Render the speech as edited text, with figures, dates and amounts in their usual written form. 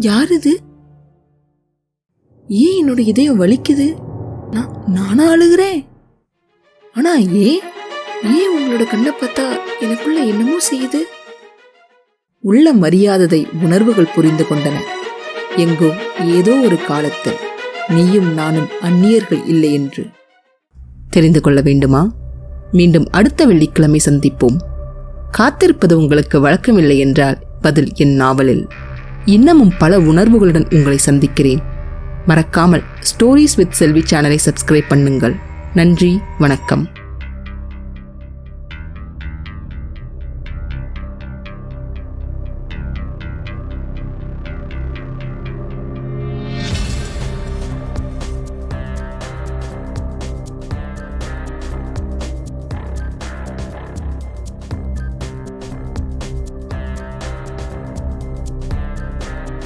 யார் இது? ஏன் என்னோட இதயம் வலிக்குது? நானா அழுகிறேன்? ஆனா ஏன் உங்களோட கண்ணை பார்த்தா எனக்குள்ள என்னமோ செய்யுது? உள்ள மரியாதை உணர்வுகள் புரிந்து கொண்டன. எங்கோ ஏதோ ஒரு காலத்தில் நீயும் நானும் அந்நியர்கள் இல்லை என்று தெரிந்து கொள்ள வேண்டுமா? மீண்டும் அடுத்த வெள்ளிக்கிழமை சந்திப்போம். காத்திருப்பது உங்களுக்கு வழக்கமில்லை என்றால் பதில் என் நாவலில். இன்னமும் பல உணர்வுகளுடன் உங்களை சந்திக்கிறேன். மறக்காமல் ஸ்டோரிஸ் வித் செல்வி சேனலை சப்ஸ்கிரைப் பண்ணுங்கள். நன்றி, வணக்கம்.